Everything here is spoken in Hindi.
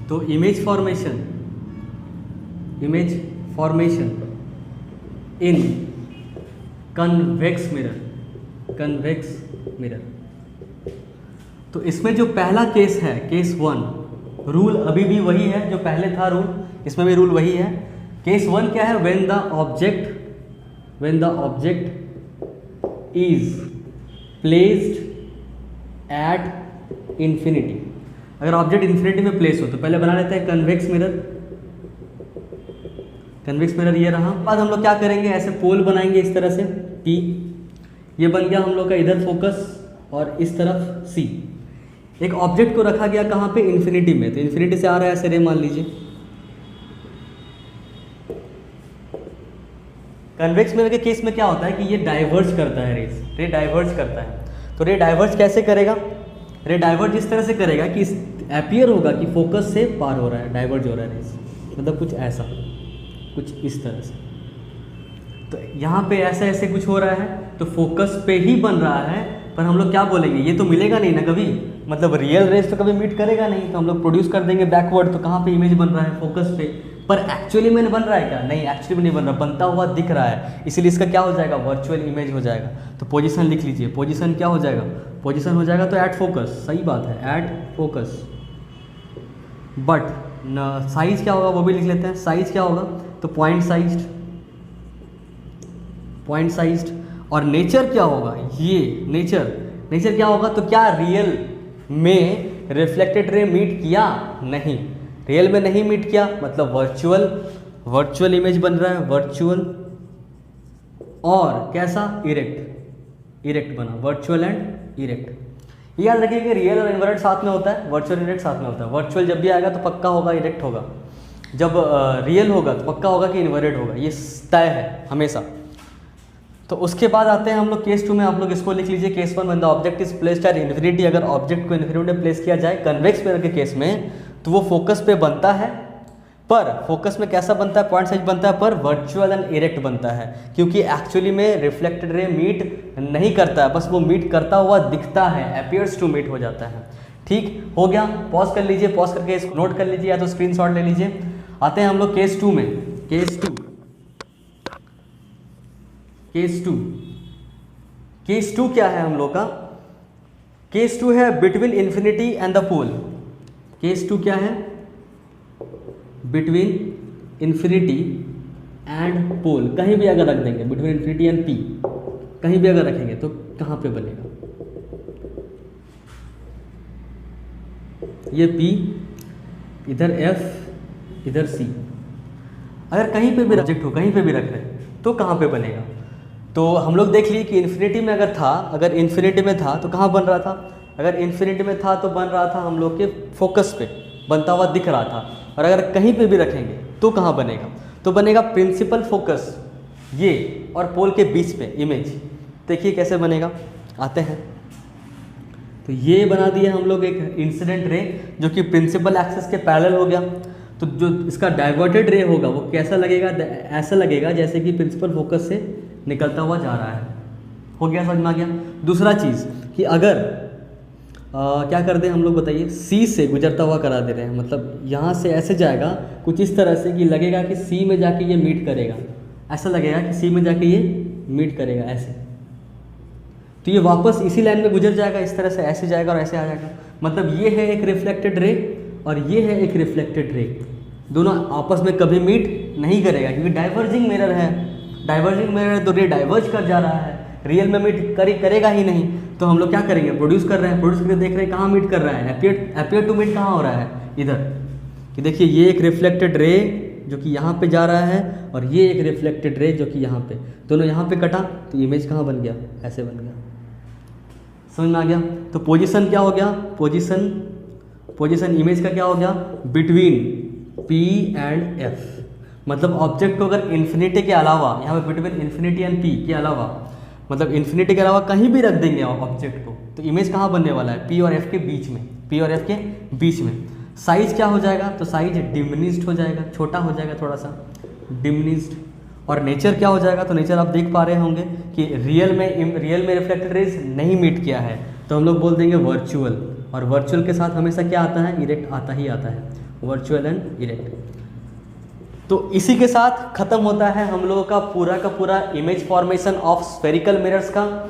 तो इमेज फॉर्मेशन इन कन्वेक्स मिरर। तो इसमें जो पहला केस है, केस 1, रूल अभी भी वही है जो पहले था रूल, इसमें भी रूल वही है। केस 1 क्या है? When the object is placed at infinity. अगर ऑब्जेक्ट इन्फिनिटी में प्लेस हो तो पहले बना लेते हैं कन्वेक्स मिरर ये रहा। बाद हम लोग क्या करेंगे, ऐसे पोल बनाएंगे इस तरह से P, ये बन गया हम लोग का इधर फोकस और इस तरफ C। एक ऑब्जेक्ट को रखा गया कहाँ पे? इन्फिनिटी में। तो इन्फिनिटी से आ रहा है ऐसे रे, मान लीजिए। कन्वेक्स मिरर के केस में क्या होता है कि ये डाइवर्ज करता है, रे डाइवर्ज करता है। तो रे डाइवर्ज कैसे करेगा? रे डाइवर्ज इस तरह से करेगा कि अपीयर होगा कि फोकस से पार हो रहा है, डाइवर्ज हो रहा है रेस, मतलब कुछ ऐसा, कुछ इस तरह से। तो यहाँ पे ऐसे कुछ हो रहा है, तो फोकस पे ही बन रहा है, पर हम लोग क्या बोलेंगे, ये तो मिलेगा नहीं ना कभी, मतलब रियल रेस तो कभी मीट करेगा नहीं, तो हम लोग प्रोड्यूस कर देंगे बैकवर्ड। तो कहाँ पे इमेज बन रहा है? फोकस पे। पर एक्चुअली में बन रहा है क्या? नहीं, एक्चुअली में नहीं बन रहा, बनता हुआ दिख रहा है, इसीलिए इसका क्या हो जाएगा? वर्चुअल इमेज हो जाएगा। तो पोजीशन लिख लीजिए, पोजीशन क्या हो जाएगा? पोजीशन हो जाएगा तो एट फोकस, सही बात है, एट फोकस। बट साइज क्या होगा वो भी लिख लेते हैं। साइज क्या होगा? तो पॉइंट साइज्ड। और नेचर क्या होगा? ये नेचर क्या होगा? तो क्या रियल में रिफ्लेक्टेड रे मीट किया? नहीं, रियल में नहीं मीट किया, मतलब वर्चुअल इमेज बन रहा है, वर्चुअल। और कैसा? इरेक्ट बना, वर्चुअल एंड इरेक्ट। याद रखिए कि रियल और इन्वर्टेड साथ में होता है, वर्चुअल इरेक्ट साथ में होता है। वर्चुअल जब भी आएगा तो पक्का होगा इरेक्ट होगा, जब रियल होगा तो पक्का होगा कि इन्वर्टेड होगा, ये तय है हमेशा। तो उसके बाद आते हैं हम लोग केस 2 में। आप लोग इसको लिख लीजिए, case 1 when the object is placed at infinity. अगर ऑब्जेक्ट को इन्फिनिटी में प्लेस किया जाए कन्वेक्स मिरर के केस में, तो वो फोकस पे बनता है, पर फोकस में कैसा बनता है? पॉइंट साइज बनता है, पर वर्चुअल एंड इरेक्ट बनता है, क्योंकि एक्चुअली में रिफ्लेक्टेड रे मीट नहीं करता है, बस वो मीट करता हुआ दिखता है, अपीयर्स टू मीट हो जाता है। ठीक हो गया, पॉज कर लीजिए, पॉज करके इसको नोट कर लीजिए या तो स्क्रीनशॉट ले लीजिए। आते हैं हम लोग केस 2 में। केस टू क्या है हम लोग का? केस 2 है between infinity and the pole. Case 2 क्या है? Between infinity and pole. कहीं भी अगर रख देंगे, बिटवीन इन्फिनिटी एंड P, कहीं भी अगर रखेंगे तो कहाँ पे बनेगा? ये P, इधर F, इधर C। अगर कहीं पे भी ऑब्जेक्ट हो, कहीं पे भी रख रहे हैं तो कहाँ पे बनेगा? तो हम लोग देख लिए कि इन्फिनिटी में अगर इन्फिनिटी में था तो कहाँ बन रहा था? अगर इन्फिनिटी में था तो बन रहा था हम लोग के फोकस पे, बनता हुआ दिख रहा था। और अगर कहीं पे भी रखेंगे तो कहाँ बनेगा? तो बनेगा प्रिंसिपल फोकस, ये और पोल के बीच में इमेज। देखिए कैसे बनेगा, आते हैं। तो ये बना दिया हम लोग एक इंसिडेंट रे जो कि प्रिंसिपल एक्सिस के पैरेलल हो गया। तो जो इसका डाइवर्टेड रे होगा वो कैसा लगेगा? ऐसा लगेगा जैसे कि प्रिंसिपल फोकस से निकलता हुआ जा रहा है। हो गया, समझ में आ गया। दूसरा चीज़ कि अगर क्या कर दें हम लोग, बताइए, सी से गुजरता हुआ करा दे रहे हैं, मतलब यहाँ से ऐसे जाएगा कुछ इस तरह से कि लगेगा कि सी में जाके ये मीट करेगा, ऐसा लगेगा कि सी में जाके ये मीट करेगा ऐसे। तो ये वापस इसी लाइन में गुजर जाएगा, इस तरह से ऐसे जाएगा और ऐसे आ जाएगा। मतलब ये है एक रिफ्लेक्टेड रे और ये है एक रिफ्लेक्टेड रे, दोनों आपस में कभी मीट नहीं करेगा क्योंकि डाइवर्जिंग मिरर है। डाइवर्जिंग मिरर तो रे डाइवर्ज कर जा रहा है, रियल में मीट करेगा ही नहीं। तो हम लोग क्या करेंगे, प्रोड्यूस कर रहे हैं, प्रोड्यूस करके देख रहे हैं कहाँ मीट कर रहा है, अपीयर टू मीट कहाँ हो रहा है, इधर। कि देखिए ये एक रिफ्लेक्टेड रे जो कि यहाँ पे जा रहा है और ये एक रिफ्लेक्टेड रे जो कि यहाँ पे, दोनों यहाँ पे कटा तो इमेज कहाँ बन गया, ऐसे बन गया। समझ में आ गया। तो पोजीशन क्या हो गया, पोजीशन इमेज का क्या हो गया, बिटवीन P एंड F। मतलब ऑब्जेक्ट को अगर इन्फिनिटी के अलावा, यहाँ पे बिटवीन इन्फिनिटी एंड P के अलावा, मतलब इन्फिनिटी के अलावा कहीं भी रख देंगे ऑब्जेक्ट को, तो इमेज कहाँ बनने वाला है, P और F के बीच में, P और F के बीच में। साइज क्या हो जाएगा, तो साइज डिमिनिश्ड हो जाएगा, छोटा हो जाएगा थोड़ा सा, डिमिनिश्ड। और नेचर क्या हो जाएगा, तो नेचर आप देख पा रहे होंगे कि रियल में रिफ्लेक्टेड रेज नहीं मीट किया है, तो हम लोग बोल देंगे वर्चुअल। और वर्चुअल के साथ हमेशा क्या आता है, इरेक्ट आता ही आता है। Virtual and erect. तो इसी के साथ ख़त्म होता है हम लोगों का पूरा image formation of spherical mirrors का।